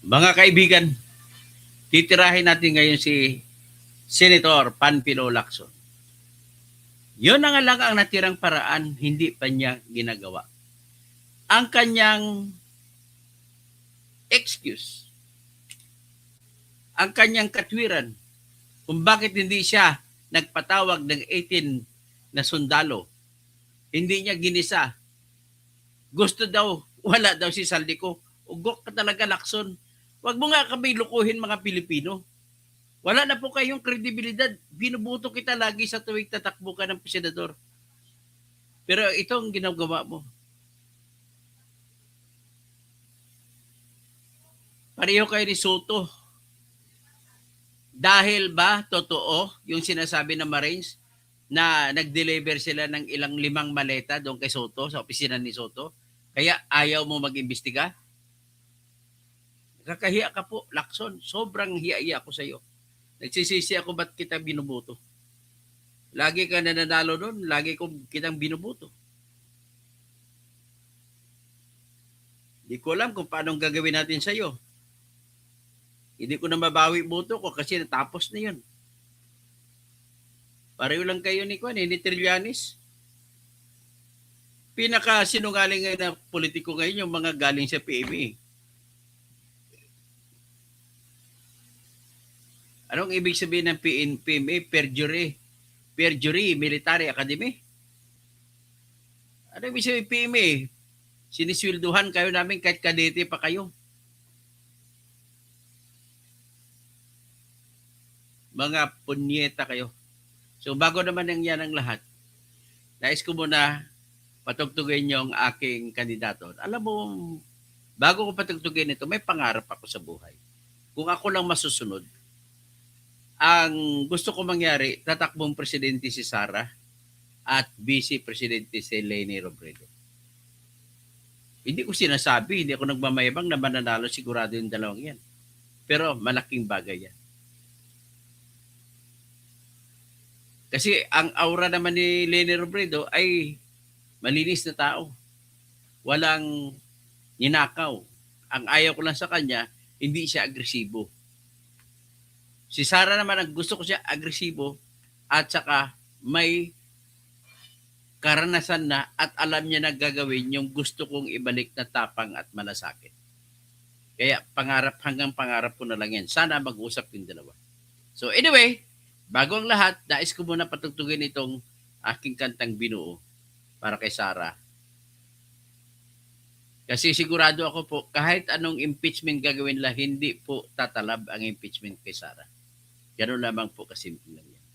Mga kaibigan, titirahin natin ngayon si Senator Panfilo Lacson. Yun na nga lang ang natirang paraan, hindi pa niya ginagawa. Ang kanyang excuse, ang kanyang katwiran, kung bakit hindi siya nagpatawag ng 18 na sundalo, hindi niya ginisa. Gusto daw, wala daw si Saldico. Ugok ka talaga, Lacson. Huwag mo nga kami lukuhin mga Pilipino. Wala na po kayong kredibilidad. Binubuto kita lagi sa tuwing tatakbo ka ng senador. Pero itong ginagawa mo. Pareho kayo ni Soto. Dahil ba totoo yung sinasabi ng Marines na nag-deliver sila ng ilang 5 maleta doon kay Soto, sa opisina ni Soto? Kaya ayaw mo mag-imbestiga? Kakahiya ka po, Lacson. Sobrang hiya-hiya ako sa iyo. Nagsisisi ako ba't kita binubuto. Lagi ka nananalo doon, lagi ko kitang binubuto. Hindi ko alam kung paano gagawin natin sa iyo. Hindi ko na mabawi boto ko kasi natapos na yun. Pareho lang kayo ni Trillanes. Pinaka-sinungaling ngayon na politiko ngayon yung mga galing sa PMA. Anong ibig sabihin ng PMA? Perjury, Military Academy. Ano ibig sabihin PMA? Siniswilduhan kayo namin kahit kadete pa kayo. Mga punyeta kayo. So bago naman yan ang lahat, nais ko muna patugtugin yung aking kandidato. Alam mo, bago ko patugtugin ito, may pangarap ako sa buhay. Kung ako lang masusunod, ang gusto ko mangyari, tatakbong presidente si Sara at vice presidente si Leni Robredo. Hindi ko sinasabi, hindi ako nagmamayabang na mananalo, sigurado yung dalawang yan. Pero malaking bagay yan. Kasi ang aura naman ni Leni Robredo ay malinis na tao. Walang ninakaw. Ang ayaw ko lang sa kanya, hindi siya agresibo. Si Sara naman, ang gusto ko siya agresibo at saka may karanasan na at alam niya na gagawin yung gusto kong ibalik na tapang at malasakit. Kaya hanggang pangarap ko na lang yan. Sana mag-usap yung dalawa. So anyway, bago ang lahat, nais ko muna patugtugin itong aking kantang Binuo para kay Sara. Kasi sigurado ako po, kahit anong impeachment gagawin lang, hindi po tatalab ang impeachment kay Sara. Ganun lamang po kasimple lang yan.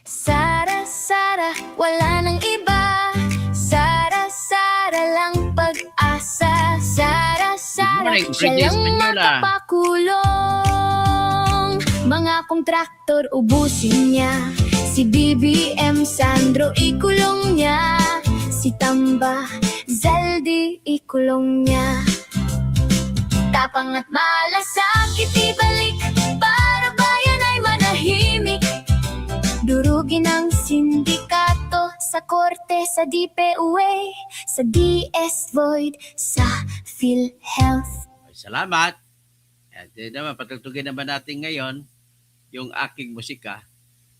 Sara, Sara, wala nang iba. Sara, Sara lang pag-asa. Sara, Sara, siya lang makapakulong. Mga kontraktor ubusin niya. Si BBM Sandro ikulong niya. Si Tamba Zaldi ikulong niya. Tapang at malasakit ibalik para bayan ay manahimik. Durugin ang sindikato sa korte, sa DPUA, sa DS Void, sa PhilHealth. Salamat. At naman, patugtugin naman natin ngayon yung aking musika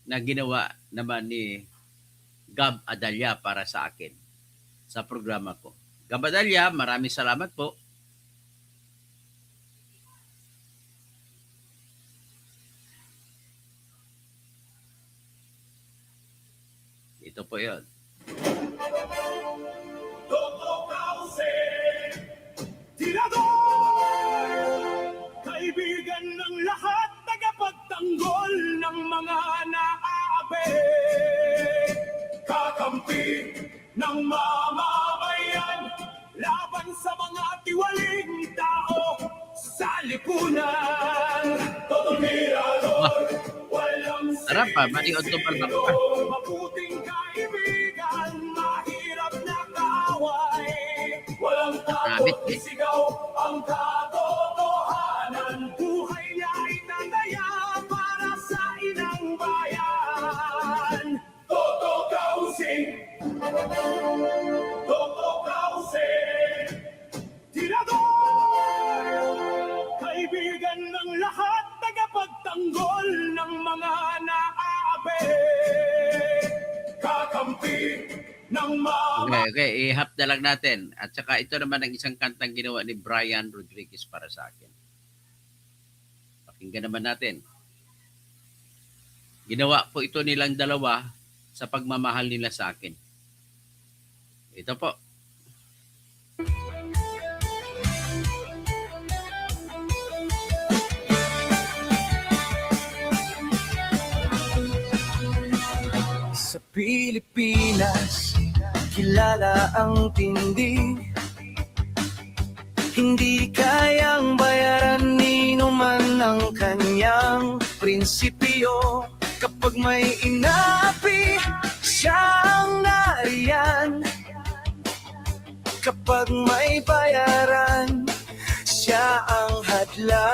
na ginawa naman ni Gab Adalia para sa akin sa programa ko. Gab Adalia, maraming salamat po. Ito po yun. Kaibigan ng lahat, tagapagtanggol ng mga naaabe. Kakampi ng mamamayan, laban sa mga tiwaling tao sa lipunan. Totomirador, walang Sarap pa, maliod to palpak pa. mabuting kaibigan, mahirap na kaaway. Walang takot, isigaw ang katotohanan. Buhay niya inandaya para sa inang bayan. Toto Kausing, Toto Kausing, Tirador. Okay. I-hap na lang natin. At saka ito naman ang isang kantang ginawa ni Brian Rodriguez para sa akin. Pakinggan naman natin. Ginawa po ito nilang dalawa sa pagmamahal nila sa akin. Ito po. Sa Pilipinas, kilala ang tindi. Hindi kayang bayaran ni numan ang kanyang prinsipyo. Kapag may inapi, siyang nariyan. Kapag may bayaran, siya ang hadlang.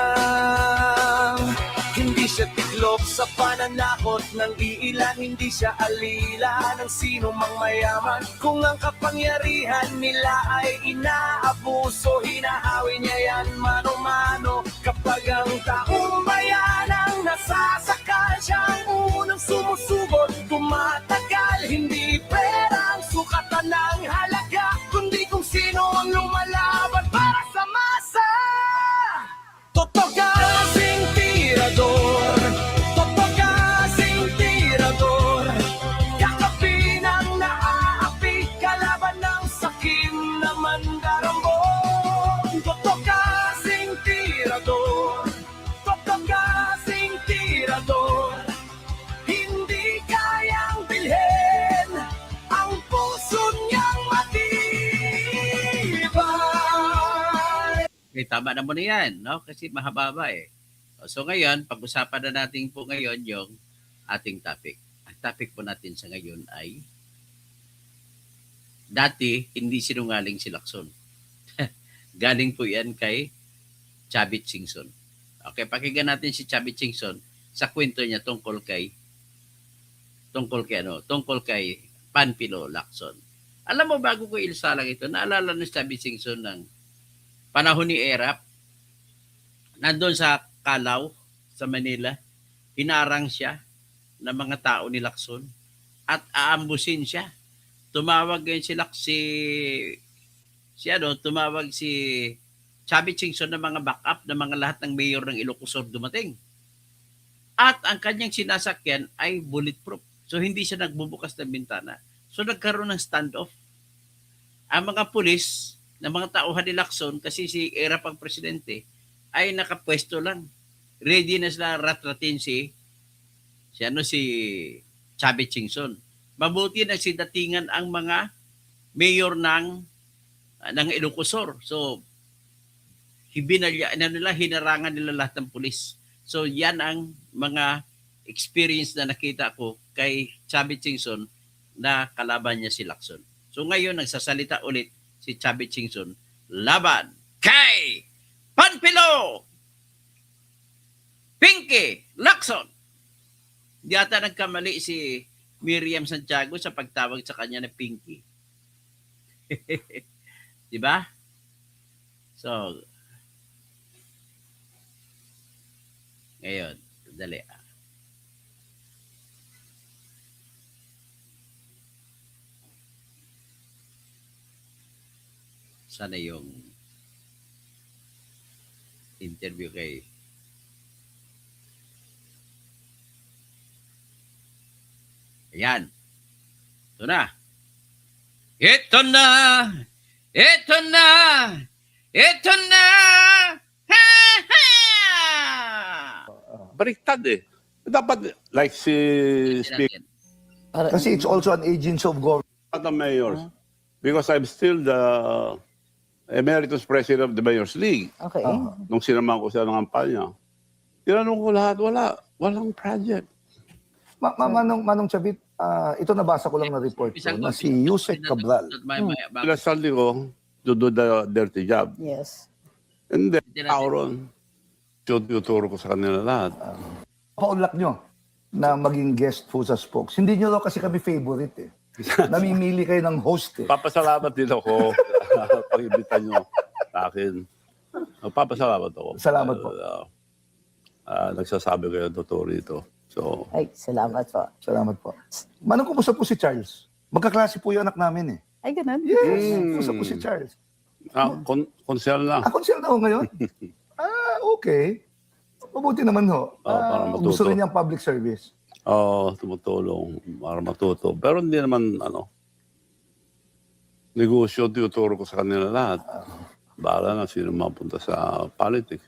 Hindi siya tiklop sa pananakot ng iilan. Hindi siya alila ng sino mang mayaman. Kung ang kapangyarihan nila ay inaabuso, hinahawi niya yan mano-mano. Kapag ang taong bayan ang nasasakal, siya ang unang sumusugod, tumatagal. Hindi pera ang sukatan ng halaga, kundi kung sino ang lumalaban para sa masa. Totoo kasing tirador, totoo kasing tirador. Kakapin ang naaapi, kalaban ng sakim na mandarambong. Totoo kasing tirador, totoo kasing tirador. Hindi kayang bilhin ang puso niyang matibay. Okay, tama na mo na yan, no? Kasi mahaba eh. So ngayon, pag-usapan na natin po ngayon yung ating topic. Ang topic po natin sa ngayon ay dati hindi sinungaling si Lacson. Galing po yan kay Chavit Singson. Okay, pakinggan natin si Chavit Singson sa kwento niya tungkol kay Panfilo Lacson. Alam mo, bago ko ilsalang ito, naalala ni Chavit Singson ng panahon ni Erap, nandun sa Calao, sa Manila, hinarang siya ng mga tao ni Lacson at aambusin siya. Tumawag ngayon tumawag si Chavit Singson ng mga backup ng mga lahat ng mayor ng Ilocos dumating. At ang kanyang sinasakyan ay bulletproof. So hindi siya nagbubukas ng bintana. So nagkaroon ng standoff. Ang mga pulis ng mga tauhan ni Lacson, kasi si Erap ang presidente, ay nakapwesto lang. Ready na sila ratratin si Chavit Singson. Mabuti na datingan ang mga mayor ng Ilocos. So, hinarangan nila lahat ng pulis. So, yan ang mga experience na nakita ko kay Chavit Singson na kalaban niya si Lacson. So, ngayon, nagsasalita ulit si Chavit Singson laban kay Panfilo Pinky Lacson. Di ata nagkamali si Miriam Santiago sa pagtawag sa kanya na Pinky. Di ba? So, ngayon, dali. Sana yung interview kay ayan. Ito na. Ito na. Ito na. Ito na. Ha, ha! Baliktad eh. Dapat like si Speaker Kasi it's also an agency of government. the mayors. Because I'm still the emeritus president of the Mayors League. Okay. Nung sinamahan ko siya ng kampanya. Tinanong ko lahat, walang project. Manong Chavit, ito nabasa ko lang na report ko, na si Yusek Cabral. Pinasaldi ko to do the dirty job. Yes. And then, tao ron, tuturo ko sa kanila lahat. Paunlak nyo na maging guest po sa Spokes. Hindi nyo daw kasi kami favorite eh. Namimili kayo ng host eh. Papasalamat din ako pag-ibita nyo sa akin. Papasalamat ako. Salamat po. Nagsasabi kayo totoo rito. So, Ay, salamat po. Salamat po. Manong, kumusta po si Charles? Magkaklase po yung anak namin eh. Ay, ganun? Yes, usap ko si Charles. Konsel na. Konsel na ho ngayon? Okay. Mabuti naman ho. para matuto. Gusto rin niyang public service. Oo, tumutulong para matuto. Pero hindi naman, negosyo, tinuturo ko sa kanila lahat. Bahala na sino mapunta sa politics.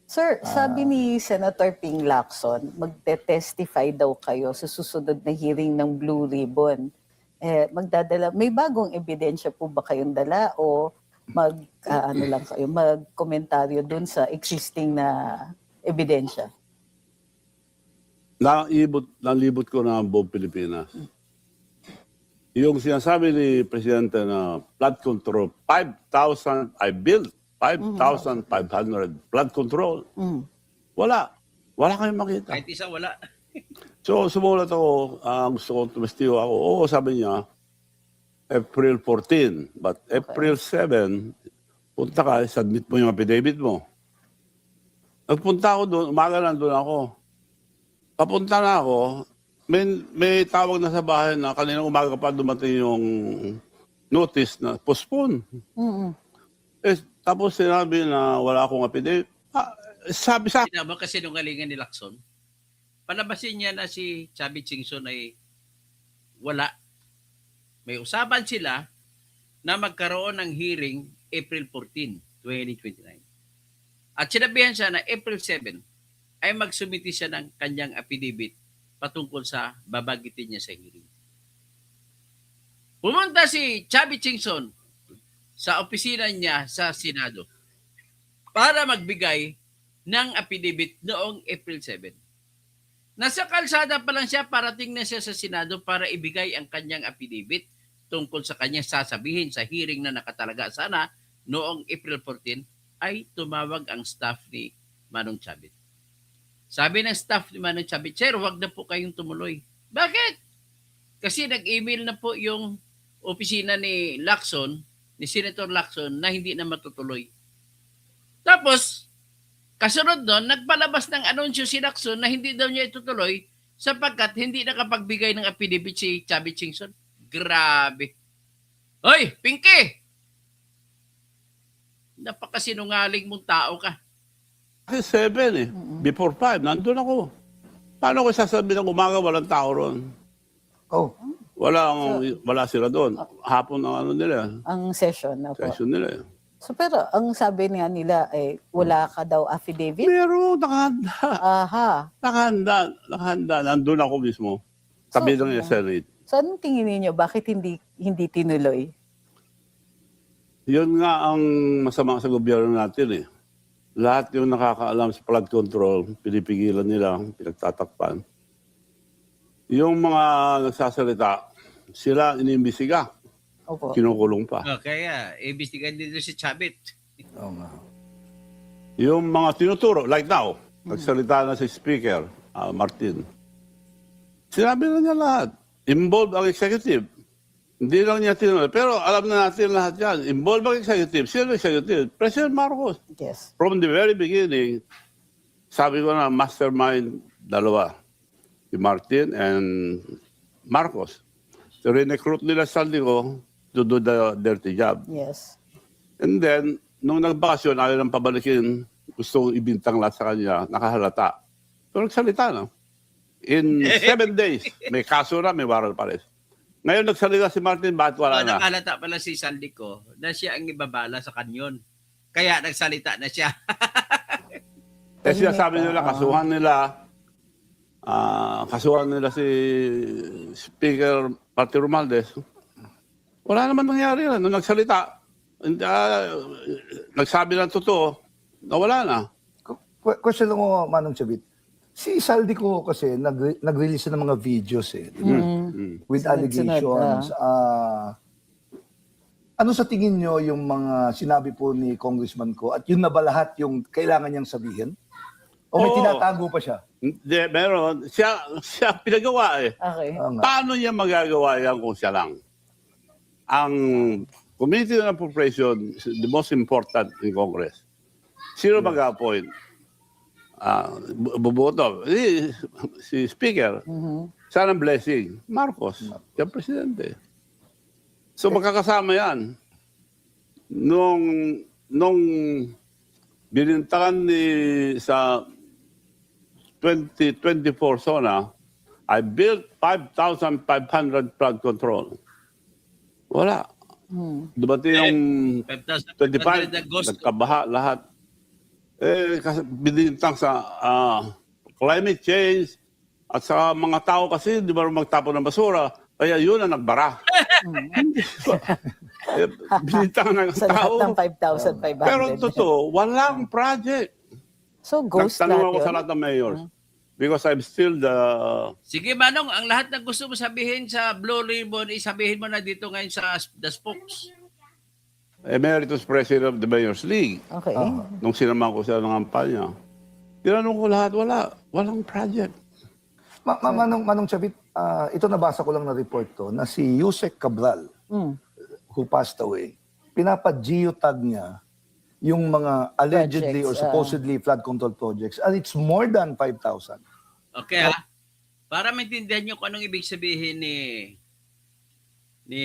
Sir, sabi ni Senator Ping Lacson, magte-testify daw kayo sa susunod na hearing ng Blue Ribbon. May bagong ebidensya po ba kayong dala o magkomentaryo dun sa existing na ebidensya? Nalibot ko na ang buong Pilipinas. Yung sinasabi ni Presidente na flood control, 5,000, I built 5,500 flood control. Wala. Wala kayong makita. Kahit isa wala. So, sumulat ako, gusto ko tumestigo ako. Oo, sabi niya, April 14. But April 7, punta ka, submit mo yung affidavit mo. Nagpunta ako doon, umaga nandun ako. Papunta na ako, may tawag na sa bahay na kaninang umaga pa dumating yung notice na postpone. Tapos sinabi na wala akong affidavit. Sabi sa Sinabi kasi nungalingan ni Lacson, palabasin niya na si Chubby Chingson ay wala. May usapan sila na magkaroon ng hearing April 14, 2029. At sinabihan siya na April 7 ay magsumiti siya ng kanyang affidavit patungkol sa babagitin niya sa hearing. Pumunta si Chubby Chingson sa opisina niya sa Senado para magbigay ng affidavit noong April 7. Nasa kalsada pa lang siya, parating na siya sa Senado para ibigay ang kanyang affidavit tungkol sa kanyang sasabihin sa hearing na nakatalaga sana noong April 14 ay tumawag ang staff ni Manong Chavit. Sabi ng staff ni Manong Chavit, Sir, wag na po kayong tumuloy. Bakit? Kasi nag-email na po yung opisina ni Lacson, ni Senator Lacson, na hindi na matutuloy. Tapos, kasunod doon, nagpalabas ng anunsyo si Lacson na hindi daw niya itutuloy sapagkat hindi nakapagbigay ng affidavit si Chubby Chingson. Grabe. Hoy, Pinky! Napakasinungaling mong tao ka. kasi 7 before 5, nandun ako. Paano ko sasabihin ng umaga walang tao ron? Oh, Wala sila doon. Hapon ang nila, Ang session na po. session nila. So pero ang sabi nga nila ay wala ka daw affidavit? Pero nakahanda. Aha. Nakahanda. Nandun ako mismo. Tabi So, ng Senate. So anong tingin niyo bakit hindi tinuloy? Yun nga ang masama sa gobyerno natin eh. Lahat yung nakakaalam sa flood control, pinipigilan nila, pinagtatakpan. Yung mga nagsasalita, sila inimbisiga, Opo. kinukulong pa. Kaya, imbestigahan din si Chavit. oo nga. Yung mga tinuturo, like now, nagsalita na si Speaker, Martin. Sinabi na niya lahat. Involved ang executive. Hindi lang niya tinuro. Pero alam na natin lahat yan. Involved ang executive. Sino ang executive? President Marcos. Yes. From the very beginning, sabi ko na mastermind, dalawa. Si Martin and Marcos. So, recruit nila sa ko to do the dirty job. Yes. And then, nung nagbakasyon, ayaw nang pabalikin, gusto kong ibintang lahat sa kanya, nakahalata. Pero nagsalita na. In 7 days, may kaso na, may warrant pa rin. Ngayon nagsalita si Martin, bakit wala na? Nakalata pala si Saldico na siya ang ibabala sa kanyon. Kaya nagsalita na siya. Kasi sinasabi nila, kasuhan nila si Speaker Martin Romualdez. Wala naman nangyari yan. Nung nagsalita, nagsabi ng totoo, na wala na. Question lang ko, Manong Chavit. Si Saldico kasi nag-release ng mga videos di ba? With Sunod-sunod, allegations. Ano sa tingin nyo yung mga sinabi po ni Congressman ko at yun na ba lahat yung kailangan niyang sabihin? O may Oo. tinatago pa siya? Hindi, meron. Siya pinagawa eh. Okay. Oo nga. Paano niya magagawa yan kung siya lang? Ang Committee on Appropriation is the most important in Congress. Sino mag-appoint? Buboto. Si Speaker. Saan ang blessing? Marcos. Siya presidente. So magkakasama yan. Nung binintakan sa 2024 SONA, I built 5,500 flood control. Wala. Dumating yung 25, 5,500 Agosto. nagkabaha lahat. Kasi binintang sa climate change at sa mga tao kasi di ba magtapon ng basura, kaya yun ang nagbara. Binintang ng Sa lahat tao. ng 5,500. Pero totoo, walang project. So, ghost Nagtanong lahat ako sa yun? lahat ng mayors. Because I'm still the... Sige, Manong, ang lahat na gusto mo sabihin sa Blue Ribbon, isabihin mo na dito ngayon sa The Spokes. Emeritus President of the Mayors League. Okay. Nung sinamahan ko sila ng kampanya. Tinanong ko lahat, walang project. Manong Chavit, ito nabasa ko lang na report to, na si Yusek Cabral, who passed away, pinapa-geotag niya yung mga allegedly or Projects, supposedly flood control projects, and it's more than 5,000. Okay, ha? Para maintindihan nyo kung anong ibig sabihin ni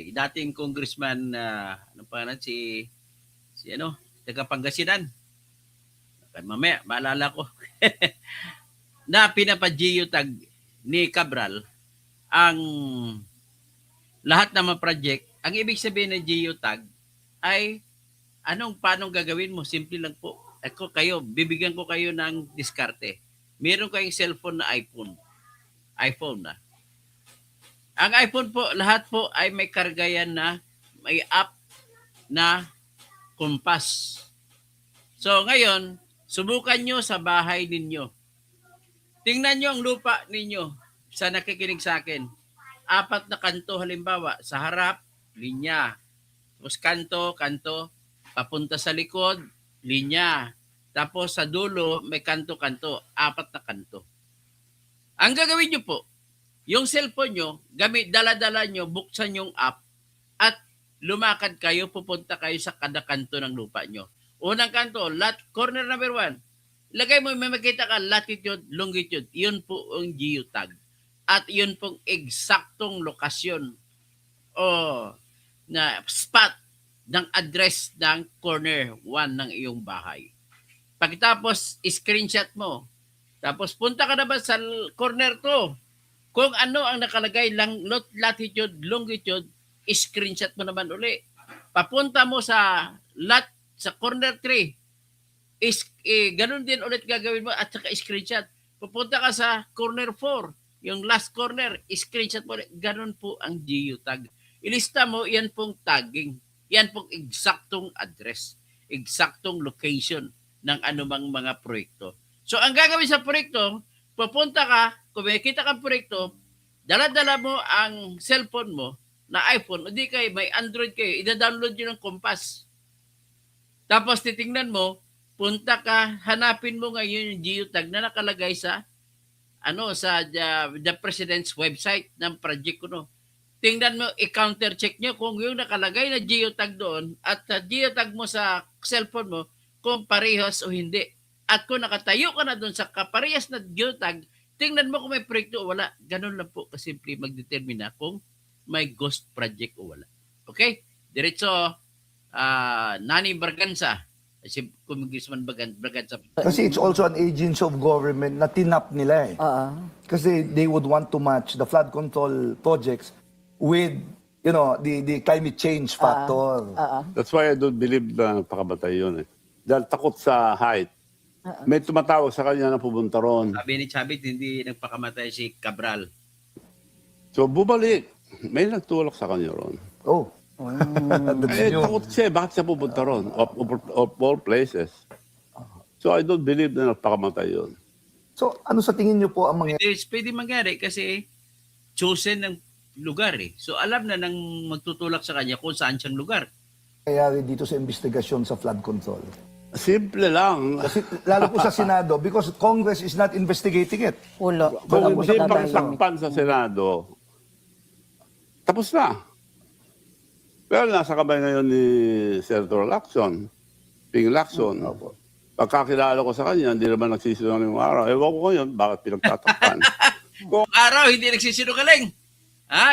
dating congressman ano pa si taga Pangasinan. Mamaya, maalala ko. Na pinapa-geotag ni Cabral ang lahat ng mga project. Ang ibig sabihin ng geotag ay paano gagawin mo? Simple lang po. Bibigyan ko kayo ng diskarte. Meron kayong cellphone na iPhone na. Ang iPhone po, lahat po ay may kargayan na may app na compass. So ngayon, subukan nyo sa bahay ninyo. Tingnan nyo ang lupa ninyo sa nakikinig sa akin. 4 na kanto halimbawa, sa harap, linya. Tapos kanto, papunta sa likod, linya. Tapos sa dulo, may kanto-kanto, 4 na kanto. Ang gagawin nyo po, yung cellphone nyo, dala-dala nyo, buksan yung app, at lumakad kayo, pupunta kayo sa kada kanto ng lupa nyo. Unang kanto, corner number 1. Lagay mo, may makita ka, latitude, longitude. Yun po ang geotag. At yun pong eksaktong lokasyon o na spot ng address ng corner 1 ng iyong bahay. Pagkatapos, screenshot mo. Tapos punta ka naman sa corner 2. Kung ano ang nakalagay lang latitude, longitude, screenshot mo naman uli. Papunta mo sa corner 3. Ganun din ulit gagawin mo at saka screenshot. Pupunta ka sa corner 4, yung last corner, screenshot mo ulit. Ganun po ang geotag. Ilista mo, yan pong tagging. Yan pong eksaktong address, eksaktong location ng anumang mga proyekto. So, ang gagawin sa proyekto, pupunta ka, kung may kita kang proyekto, dala-dala mo ang cellphone mo na iPhone, o di kayo, may Android kayo, ida-download nyo ng Compass. Tapos titingnan mo, punta ka, hanapin mo ngayon yung geotag na nakalagay sa the President's website ng project ko, no. Tingnan mo, i-counter check nyo kung yung nakalagay na geotag doon at geotag mo sa cellphone mo kung parehas o hindi. At kung nakatayo ka na doon sa kaparehas na geotag, tingnan mo kung may proyekto o wala. Ganun lang po kasimple magdetermina kung may ghost project o wala. Okay? Diretso, Nani Braganza, si Congressman Braganza. Kasi it's also an agency of government na tinap nila eh. Kasi they would want to match the flood control projects with, the climate change factor. That's why I don't believe na pakabatay yun eh. Dahil takot sa height. May tumatawag sa kanya na pupunta ron. Sabi ni Chavit, hindi nagpakamatay si Cabral. So bubalik. May nagtulak sa kanya ron. Oh. That's new. Takot siya. Bakit siya pupunta ron? Of all places. So I don't believe na nagpakamatay yun. So, ano sa tingin niyo po ang mga Pwede mangyari kasi chosen ng lugar eh. So alam na nang magtutulak sa kanya kung saan siyang lugar. nangyayari dito sa investigasyon sa flood control? Simple lang. Kasi, lalo po sa Senado, because Congress is not investigating it. Wala. Kung Wala hindi po pang tatahimik. sakpan sa Senado, tapos na. Pero nasa kamay ngayon ni Senator Lacson, Ping Lacson. Pagkakilala ko sa kanya, hindi naman nagsisinungaling yung araw. Ewan ko ngayon, bakit pinagtatakpan. Kung araw hindi nagsisinungaling.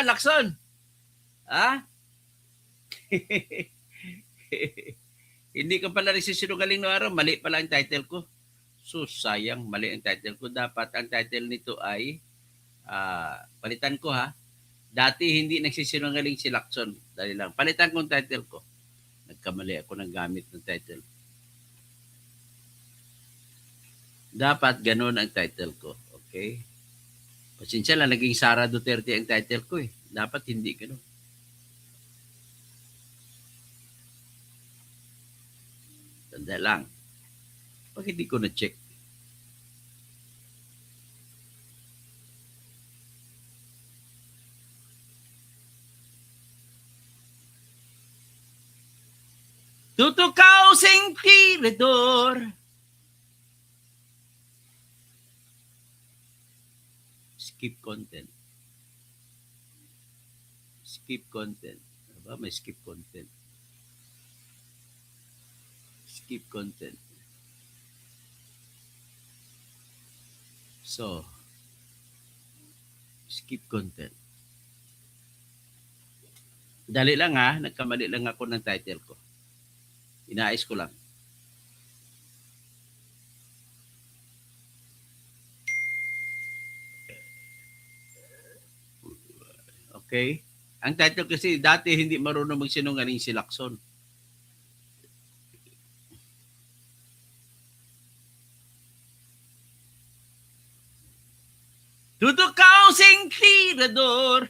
Lacson. Ha? Hindi ka pala nagsisinungaling no araw, mali pala ang title ko. So, sayang, mali ang title ko. Dapat ang title nito ay, palitan ko ha. Dati hindi nagsisinungaling si Lacson. Dali lang. Palitan ko ang title ko. Nagkamali ako ng gamit ng title. Dapat ganun ang title ko. Okay? Pasensya lang, naging Sara Duterte ang title ko eh. Dapat hindi ganun. Tanda lang. Bakit hindi ko na-check? Tutukaw sing tirador. Skip content. Skip content. Ano ba? May skip content. Skip content. So, skip content. Dali lang ha, nagkamali lang ako ng title ko. Inaayos ko lang. Okay? Ang title kasi dati hindi marunong magsinungaling si Lacson. Tutukaw sing tirador.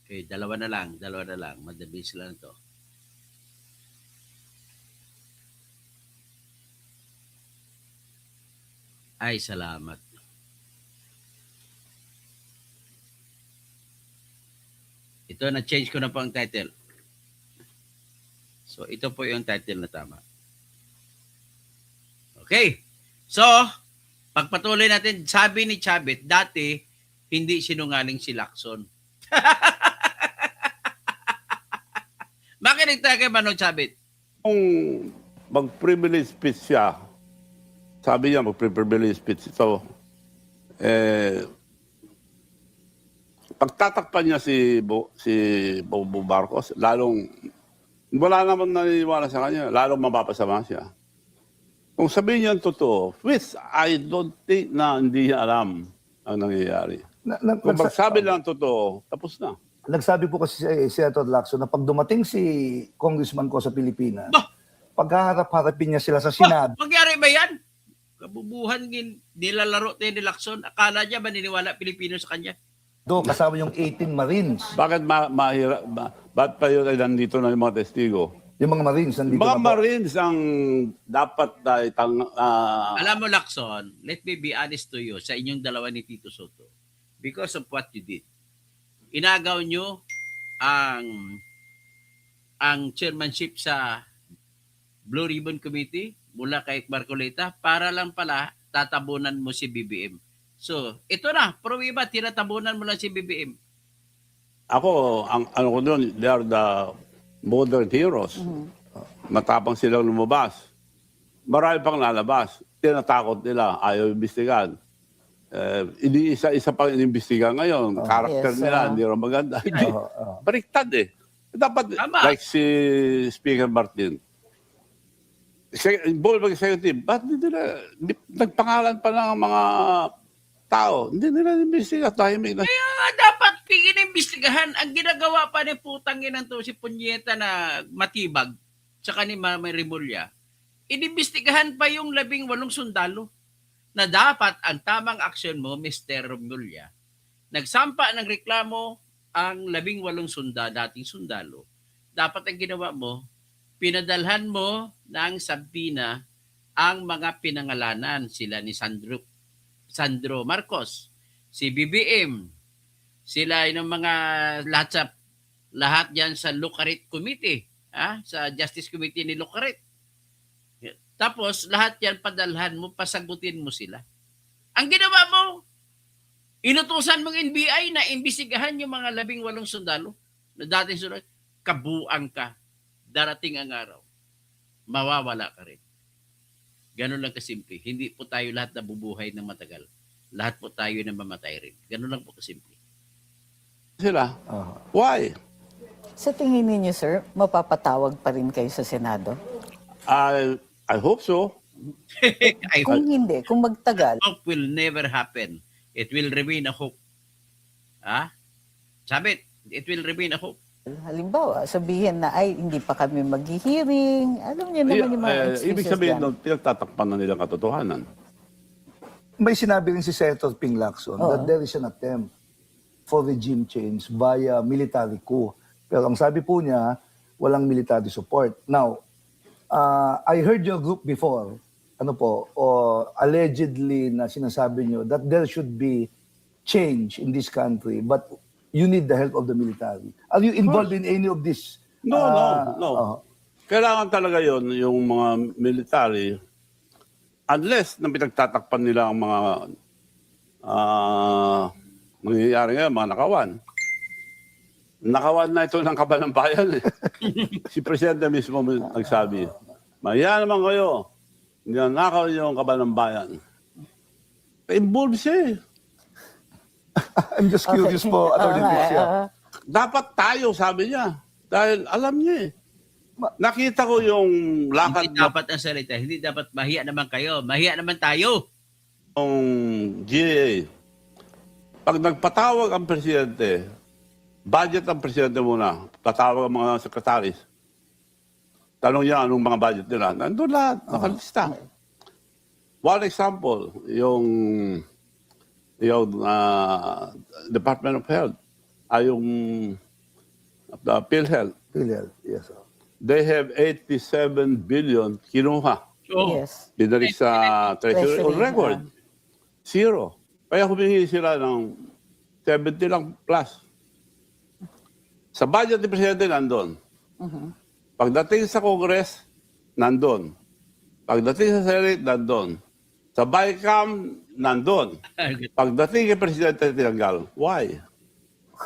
Okay, dalawa na lang. Madabilis lang to. Ay, salamat. Ito, na-change ko na po ang title. So, ito po yung title na tama. Okay. So, pagpatuloy natin, sabi ni Chavit, dati, hindi sinungaling si Lacson. Makinig tayo kay Manong Chavit. Kung mag-privilege speech siya, sabi niya mag-privilege speech ito, pagtatakpan niya si Bongbong Marcos, lalong, wala naman naniniwala sa kanya, lalong mapapasama siya. Kung sabihin niya ang totoo, which I don't think na hindi niya alam ang nangyayari. Kung magsabi lang ang totoo, tapos na. Nagsabi po kasi si Senator Lacson na pag dumating si Congressman ko sa Pilipinas, Bah! paghaharap-harapin niya sila sa Senado, Mangyari ba yan? Kabubuhan nilalaro tayo ni Lacson. Akala niya maniniwala Pilipino sa kanya? kasama yung 18 Marines. Bakit ba't pa yun ay nandito na yung mga testigo? Yung mga Marines nandito Mga na po. Marines ang dapat Alam mo, Lacson, let me be honest to you sa inyong dalawa ni Tito Soto. Because of what you did. Inagaw nyo ang chairmanship sa Blue Ribbon Committee mula kay Marcoleta para lang pala tatabunan mo si BBM. So, ito na, pruwiba, tinatabunan mo lang si BBM. Ako, ang ano ko doon, they are the modern heroes. Matapang silang lumabas. Marami pang lalabas. Tinatakot nila, ayaw imbestigan. Isa-isa pang inimbestigan ngayon. Karakter Yes, nila, hindi rin maganda. Hindi, baliktad eh. Dapat, Tama. like si Speaker Martin, ball executive, ba't hindi nila, nagpangalan pa ng mga tao, hindi nila inimbestigan, tahimik na. Dapat pigin-imbestigahan. Ang ginagawa pa ni putang inang to si Punyeta na matibag tsaka ni Mama Rimulya, inimbestigahan pa yung 18 sundalo na dapat ang tamang aksyon mo, Mr. Rimulya, nagsampa ng reklamo ang 18 dating sundalo. Dapat ang ginawa mo, pinadalhan mo ng sabina ang mga pinangalanan sila ni Sandro Marcos, si BBM, sila yung mga lahat diyan sa Lucarit Committee, sa Justice Committee ni Lucarit. Tapos lahat yan padalhan mo, pasagutin mo sila. Ang ginawa mo, inutusan mong NBI na imbestigahan yung mga 18 sundalo na dating sundalo, kabuang ka. Darating ang araw, mawawala ka rin. Ganun lang kasimple. Hindi po tayo lahat nabubuhay ng matagal. Lahat po tayo na mamatay rin. Ganun lang po kasimple. Sila. Ah. Why? Sa tingin ninyo, sir, mapapatawag pa rin kayo sa Senado? I hope so. I Kung hindi, kung magtagal, hope will never happen. It will remain a hope. Sabi, it will remain a hope. halimbawa, sabihin na, ay, hindi pa kami maghihiring. Alam niyo naman yung mga excuses Ibig sabihin, dyan. pinagtatakpan na nilang katotohanan. May sinabi rin si Senator Ping Lacson that there is an attempt for regime change via military coup. Pero ang sabi po niya, walang military support. Now, I heard your group before, allegedly na sinasabi niyo that there should be change in this country, but you need the help of the military. Are you involved in any of this? No. Kailangan talaga yon yung mga military, unless na pinagtatakpan nila ang mga nangyayari ngayon, mga nakawan. Nakawan na ito ng kaban ng bayan. Si Presidente mismo nagsabi, maya naman kayo, ninanakaw niyo ang kaban ng bayan. Involved siya eh. I'm just curious po, Attorney Tricia. Dapat tayo, sabi niya. Dahil alam niya eh. Nakita ko yung lakad Hindi dapat ang salita. Hindi dapat mahiya naman kayo. Mahiya naman tayo. ng GAA. Pag nagpatawag ang presidente, budget ang presidente muna. Tatawag ang mga sekretaris. Tanong niya anong mga budget nila. Nandun lahat, nakalista. One example, yung Department of Health, yung PhilHealth. PhilHealth, yes, sir. They have 87 billion kinuha. So, Yes. Binalik sa Treasury on Treasury, record. Zero. Kaya humingi sila ng 70 lang plus. Sa budget ni Presidente, nandun. Pagdating sa Congress, nandun. Pagdating sa Senate, nandun. Sa BICAM, nandun. Pagdating kay Presidente, tinanggal. Why?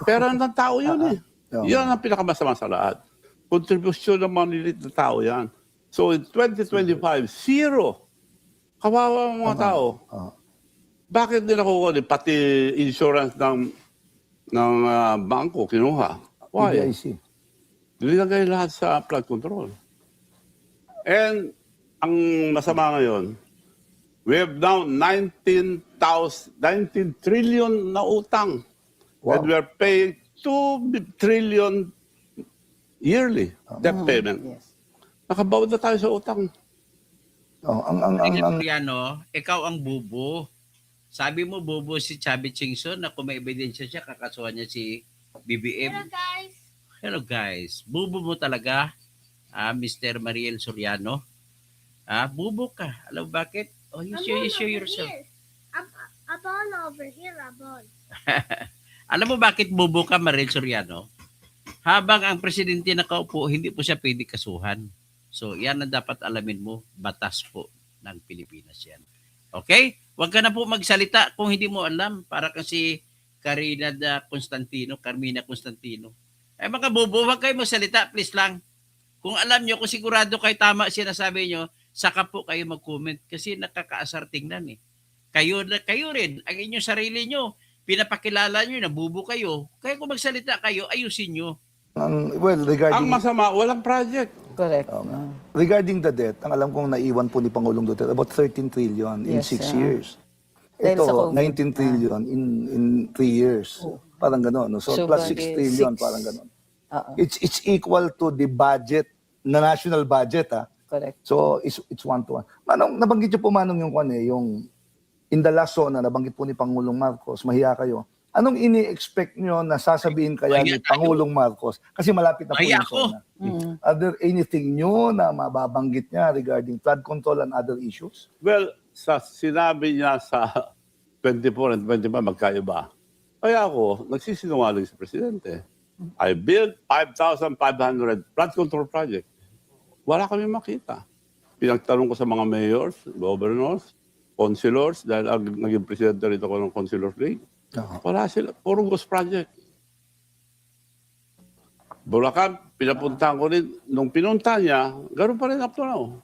Pera ng tao yun eh. Yan ang pinakamasama sa lahat. Kontribusyon ng mga nilit na tao yan. So in 2025, zero. Kawawa ang mga tao. Bakit nila kukunin? Pati insurance ng bangko, kinuha. Why? PBIC. Nilagay lahat sa flood control. And ang masama ngayon, we have now 19 trillion na utang. Wow. And we are paying 2 trillion yearly debt payment. Yes. Nakabawad na tayo sa utang. Ano, ikaw ang bubo. Sabi mo bubo si Chubby Chingson na kung may ebidensya siya, kakasuhan niya si BBM. Hello guys. Bubo mo talaga, Mr. Mariel Soriano. Bubo ka. Alam mo bakit? Oh, you show yourself. A ball over here, a ball. Alam mo bakit bubo ka, Mariel Soriano? Habang ang presidente nakaupo, hindi po siya pwede kasuhan. So, yan ang dapat alamin mo. Batas po ng Pilipinas yan. Okay? Huwag ka na po magsalita kung hindi mo alam. Para kasi Carmina Constantino. Ay mga bubo, huwag kayo magsalita. Please lang. Kung alam nyo, kung sigurado kayo tama sinasabi nyo, saka po kayo mag-comment. Kasi nakakaasar tingnan eh. Kayo rin, ang inyong sarili nyo, pinapakilala nyo na bubo kayo. Kaya kung magsalita kayo, ayusin nyo. Ang masama, walang project. Correct. Regarding the debt, ang alam kong naiwan po ni Pangulong Duterte, about 13 trillion in Yes, 6 years. Dahil sa Ito, COVID. 19 trillion in 3 years. Parang gano'n. No? So, plus 6 bagay, trillion, six. parang gano'n. Oo. It's equal to the budget, na national budget. Correct. So, it's 1-to-1. Manong, nabanggit niyo po, Manong, yung in the last zone, nabanggit po ni Pangulong Marcos, mahiya kayo. Anong ini-expect nyo na sasabihin kaya ni Mahiya tayo. Pangulong Marcos? Kasi malapit na po Mahiya yung ako. zona. Are there anything new na mababanggit niya regarding flood control and other issues? Well, sa sinabi niya sa 24 and 25, magkaiba. Kaya ako, nagsisinungaling sa Presidente. I built 5,500 flood control project. Wala kami makita. Pinagtanong ko sa mga mayors, governors, councilors, dahil naging presidente rito ko ng Councilors League. Wala sila. Puro ghost project. Bulacan, pinapuntahan ko rin. Nung pinunta niya, ganoon pa rin up to now.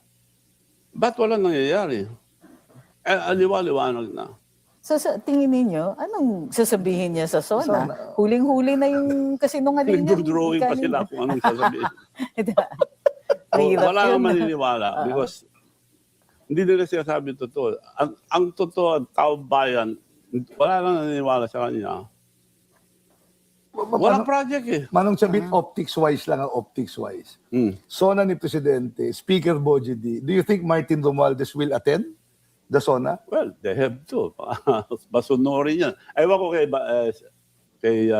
Ba't wala nangyayari? Aliwa-liwanag na. So sa tingin ninyo, anong sasabihin niya sa SONA? SONA. Huling-huli na yung kasinungalingan. Nag-drawing pa sila kung anong sasabihin. Mahirap Wala yun. nang maniniwala because hindi nila sinasabi totoo. Ang totoo, ang taong bayan, wala nang naniniwala sa kanya. Walang project eh. Manong Chavit, optics-wise lang ang optics-wise. Hmm. SONA ni Presidente, Speaker Boji D, do you think Martin Romualdez will attend the SONA? Well, they have to. Basunorin yan. Ewan ko kay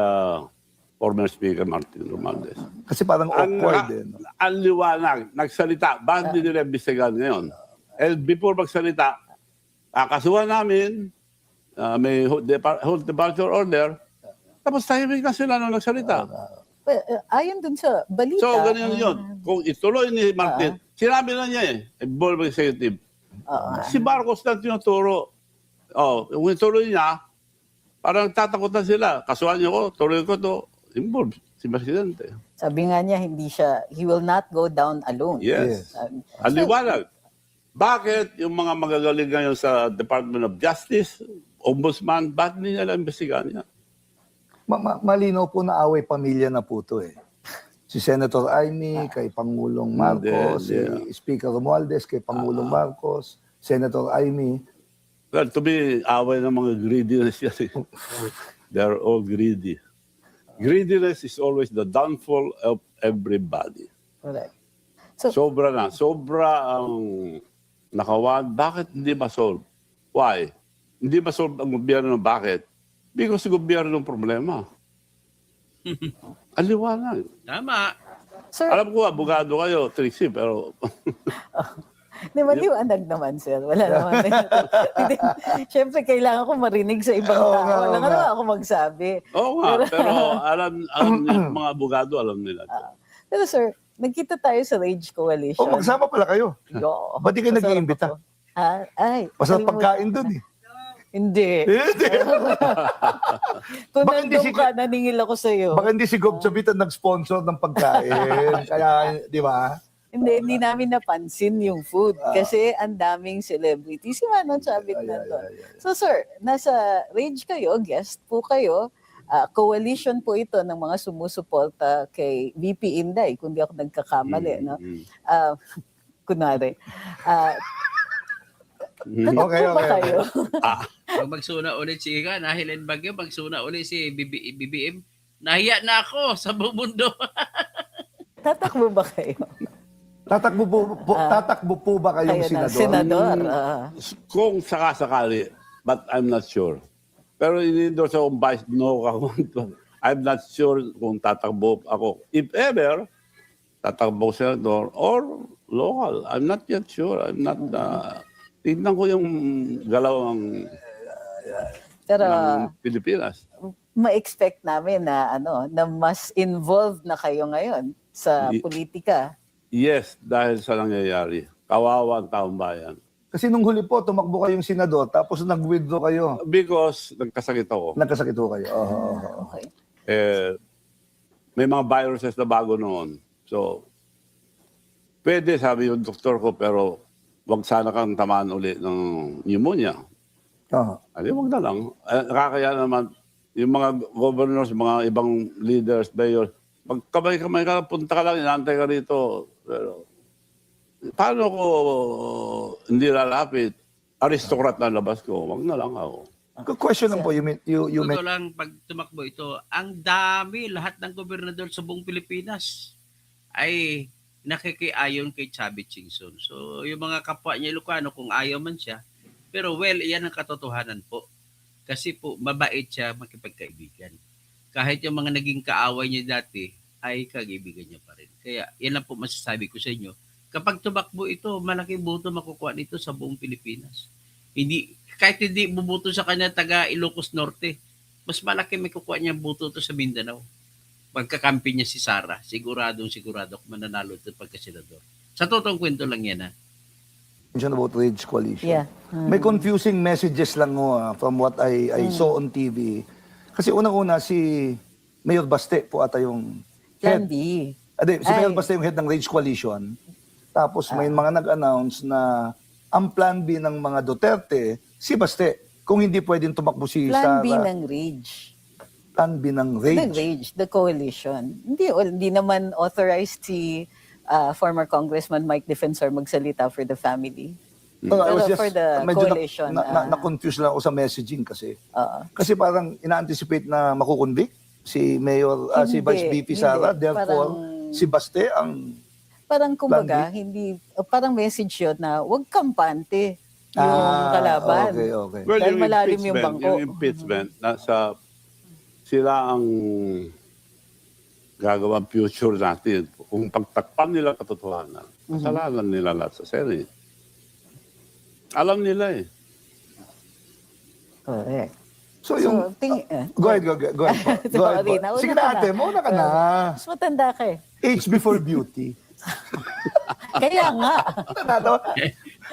former Speaker Martin Romualdez. Kasi parang awkward eh. No? Ang liwanag, nagsalita. Bakit hindi nila imbestigahan ngayon? Before magsalita, kasuhan namin, may hold departure order, tapos tahimik na sila nung nagsalita. Ayon dun sa balita. So, ganyan yun. Kung ituloy ni Martin, sinabi na niya board of executive, si Marcos na tinuturo. Kung ituloy niya, parang tatakot na sila. Kasuhan niyo ko, tuloy ko to. Involved si Presidente. Sabi nga niya, he will not go down alone. Yes. Ang liwanag. Bakit yung mga magagaling ngayon sa Department of Justice, Ombudsman, bakit hindi nila imbestigahan niya? Malinaw po na away pamilya na po to eh. Si Senator Amy kay Pangulong Marcos, Hindi. si Speaker Romualdez kay Pangulong Marcos, Senator Amy. Well, to be away ng mga greediness yan. They're all greedy. Greediness is always the downfall of everybody. Correct. Sobra na. Sobra ang nakawan. Bakit hindi ma-solve? Why? Hindi ma-solve ang gobyerno. Bakit? Because gobyerno ang problema. Aliwanag. Tama. Sir, Alam ko, abogado kayo, Trixie, pero di maliwanag naman, sir. Wala naman. Hindi. Siyempre, kailangan ko marinig sa ibang Oo tao. nga, Wala oo nga nga. ako magsabi. oo nga, pero alam mga abogado, alam nila. Pero sir, nagkita tayo sa Rage Coalition. O magsama pala kayo. Yo. Ba't di kayo Masarap nag-iimbita? ako. Ha? Ay. Masarap kalimutan pagkain ko dun na. eh. Hindi. Kung Baka hindi nandun si- ka, naningil ako sa'yo. Baka hindi si Gob Chavit ang nag-sponsor ng pagkain. Kaya, di ba? Hindi namin napansin yung food. Kasi ang daming celebrity. Si Manong Chavit na to. So sir, nasa Rage kayo, guest po kayo. Coalition po ito ng mga sumusuporta kay VP Inday, kung di ako nagkakamali. No? Kunwari. Tatak Okay, po ba okay. kayo? Pag magsuna ulit si Ika, Nahilen Bagyo, magsuna ulit si BBM, nahiya na ako sa buong mundo. Tatakbo ba kayo? Tatakbo po ba kayong Kayo na, senador? senador. Kung sakasakali, but I'm not sure. Pero in-endorse akong vice, no ako. I'm not sure kung tatakbo ako. If ever, tatakbo senador or local. I'm not yet sure. I'm not... tignan ko yung galaw Pero ng Pilipinas. ma-expect namin na na mas involved na kayo ngayon sa politika. Yes, dahil sa nangyayari. Kawawa ang taong bayan. Kasi nung huli po, tumakbo kayong senador, tapos nag-withdraw kayo. Because nagkasakit ako. Nagkasakit ho kayo. Okay. May mga viruses na bago noon. So, pwede, sabi yung doktor ko, pero wag sana kang tamaan ulit ng pneumonia. Wag na lang. Nakakaya naman, yung mga governors, mga ibang leaders, mayors, magkamay-kamay ka, punta ka lang, inaantay ka rito. Pero, paano ko hindi lalapit? Aristocrat na labas ko, wag na lang ako. Question lang po, you Totoo lang, pag tumakbo ito, ang dami, lahat ng gobernador sa buong Pilipinas ay nakikiayon kay Chavit Singson. So, yung mga kapwa niya Ilocano, kung ayaw man siya, pero well, iyan ang katotohanan po. Kasi po, mabait siya makipagkaibigan. Kahit yung mga naging kaaway niya dati, ay kaibigan niya pa rin. Kaya, yan lang po masasabi ko sa inyo. Kapag tumakbo ito, malaking boto makukuha nito sa buong Pilipinas. Kahit hindi bubuto sa kanya taga Ilocos Norte, mas malaki may kukuha niya boto to sa Mindanao. Pagkakampi niya si Sara, sigurado kung mananalo ito pagkasenador. Sa totoong kwento lang yan, ha? about Rage Coalition. Yeah. May confusing messages lang from what I saw on TV. Kasi unang-una, si Mayor Baste po ata yung Plan head. B. Si Mayor Baste yung head ng Rage Coalition. Tapos may mga nag-announce na ang plan B ng mga Duterte, si Baste. Kung hindi pwedeng tumakbo si Plan B Sara, ng Rage. plan B ng Ng Rage. Rage, the coalition. Hindi naman authorized si former Congressman Mike Defensor magsalita for the family. No, I was Pero just, for the medyo coalition, na-confuse lang ako sa messaging kasi. Oo. Kasi parang ina-anticipate na makukonvict si Mayor, si Hindi, Vice VP Sara. hindi. Therefore, si Baste ang... Parang kumbaga, Plan parang message yun na huwag kampante yung kalaban. Okay. Well, Dahil malalim yung bangko. Yung impeachment, nasa sila ang gagawang future natin. Kung pagtakpan nila katotohanan, kasalanan nila lahat sa Senate. Alam nila eh. Correct. So, yung... Go ahead po. Go ahead Sorry, po. nauna Sige ka na ate, na. mauna ka na. Mas matanda ka eh. Age before beauty. Kaya nga. Natatawa.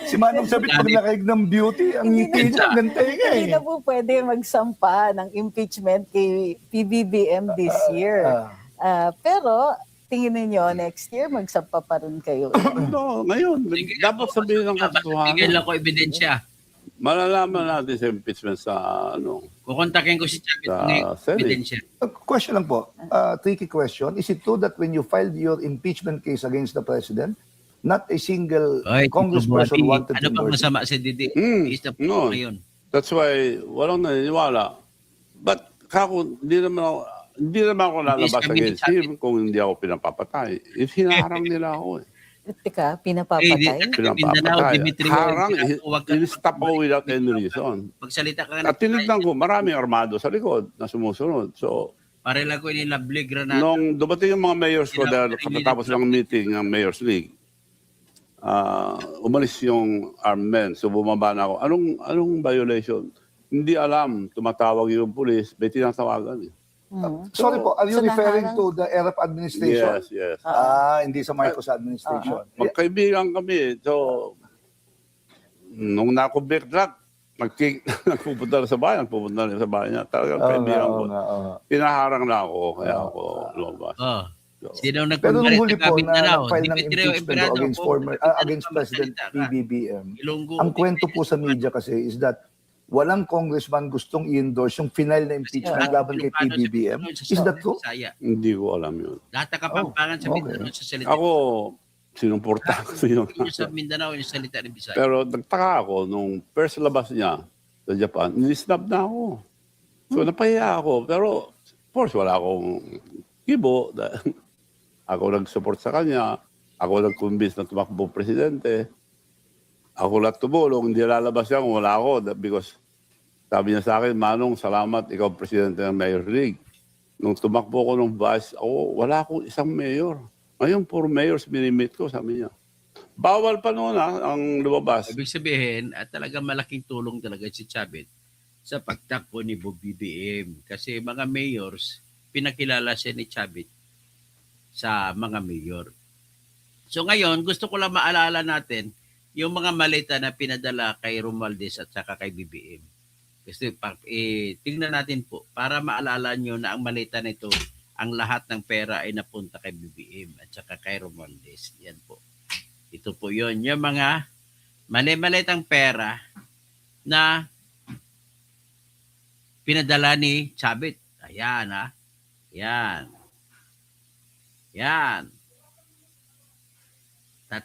Si Manong Sabit, pag nakaig ng beauty, ang ngiti niya, gantay nga Hindi eh. na po pwede magsampa ng impeachment kay PBBM this year. Pero tingin ninyo, next year, magsampa pa rin kayo. No, ngayon, dapat sabihin ng Bigay katotohanan. lang ko ebidensya. Malalaman natin sa impeachment sa ano. Kukontakin ko si Chavit Sa ng Senate. ebidensya. Question lang po, tricky question. Is it true that when you filed your impeachment case against the president, not a single Ay, congressperson Tito Bobby, wanted to ano pang endorse it? masama si Didi? Is the no. ngayon. That's why walang naniniwala. But kako, hindi naman ako lalabas kami against him kung hindi ako pinapapatay. If hinaharang nila ako eh. Teka, Eh, pinapapatay? Pinapapatay. Dimitri, Harang, huwag ka- in-stop ako without any reason. Magsalita ka At tinignan ko, maraming armado sa likod na sumusunod. So, Pare lang ko inilabli granada. nung dumating yung mga mayors ko dahil katatapos ng meeting ng Mayors League, umalis yung armed men. So bumaba na ako. Anong violation? Hindi alam. Tumatawag yung pulis. May tinatawagan eh. Sorry po, are you So, referring naharang- to the ERAP administration? Yes. Hindi sa Marcos administration. Magkaibigan kami. So, nung nakumbirtrak, nagpupunta na sa bayan. Pupunta na sa bayan niya. Talagang kaibigan ko. Pinaharang na ako. Kaya ako lumabas. Oh. So, Sino Pero nung nagpagalit huli sa po Mindanao? na nag-file ng Dimitri impeachment Emperado, against against President PBBM, ang kwento po sa media kasi is that walang congressman gustong i-endorse yung final na impeachment laban kay PBBM. Is that true? hindi ko alam yun. Lahat ng kapampangan sa okay. Mindanao sa salita. Ako, sinuporta ko yun. Yung sa Mindanao yung salita ng Bisaya. Pero nagtaka ako, nung first labas niya sa Japan, nilisnab na ako. So napahiya ako. Pero, of course, wala akong kibo. Ako nag-support sa kanya. Ako nag-convince na tumakbo presidente. Ako lahat tumulong. Hindi lalabas yan kung wala ako. Because sabi niya sa akin, Manong, salamat. Ikaw presidente ng Mayor League. Nung tumakbo ko ng vice, wala akong isang mayor. Ngayon, puro mayors minimit ko, sabi niya. Bawal pa noon ang lumabas. Ibig sabihin, at talagang malaking tulong talaga si Chavit sa pagtakbo ni BBM. Kasi mga mayors, pinakilala siya ni Chavit sa mga mayor. So ngayon, gusto ko lang maalala natin yung mga malita na pinadala kay Romualdez at saka kay BBM. Kasi tingnan natin po, para maalala nyo na ang malita nito, ang lahat ng pera ay napunta kay BBM at saka kay Romualdez. Yan po. Ito po yun. Yung mga mali-malitang pera na pinadala ni Chavit. Ayan ha. Yan. Yan. 3.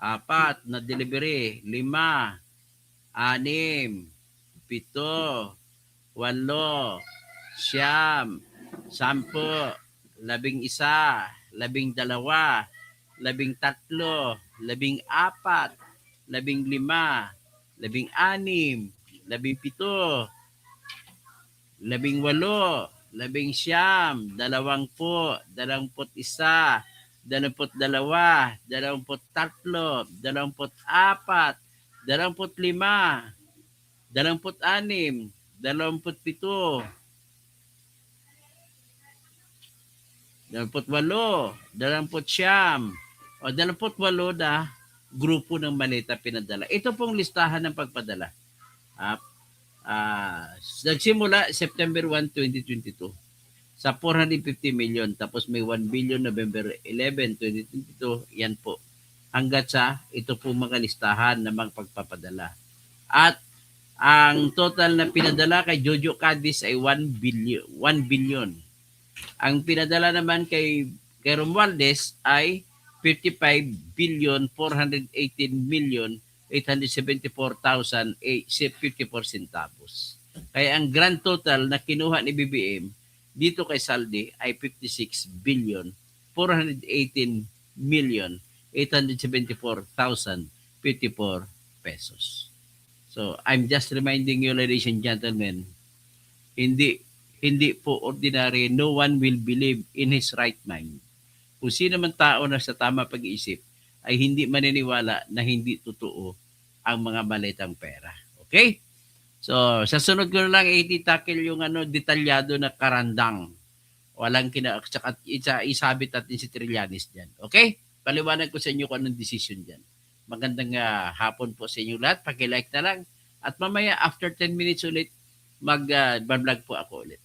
4 na delivery. 5. 6. 7. 8. 9. 10. 11. 12. 13. 14. 28 na grupo ng malita pinadala. Ito pong listahan ng pagpadala. Nagsimula September 1, 2022 sa 450 million. Tapos may 1 billion November 11, 2022. Yan po. hanggat sa ito po mga listahan ng mga pagpapadala. At ang total na pinadala kay Jojo Cadiz ay 1 billion. 1 billion. Ang pinadala naman kay Romualdez ay 55 billion 418 million 874,054 centavos. Kaya ang grand total na kinuha ni BBM dito kay Saldi ay 56 billion 418 million 874,054 pesos. So, I'm just reminding you, ladies and gentlemen, hindi po ordinary, no one will believe in his right mind. Kung sino man tao na sa tama pag-iisip, ay hindi maniniwala na hindi totoo ang mga malitang pera. Okay? So, sa sunod ko na lang, ititakil yung detalyado na karandang. Walang tsaka isabit natin si Trillanes dyan. Okay? Paliwanag ko sa inyo kung anong decision dyan. Magandang hapon po sa inyo lahat. Paki-like na lang. At mamaya, after 10 minutes ulit, mag-vlog po ako ulit.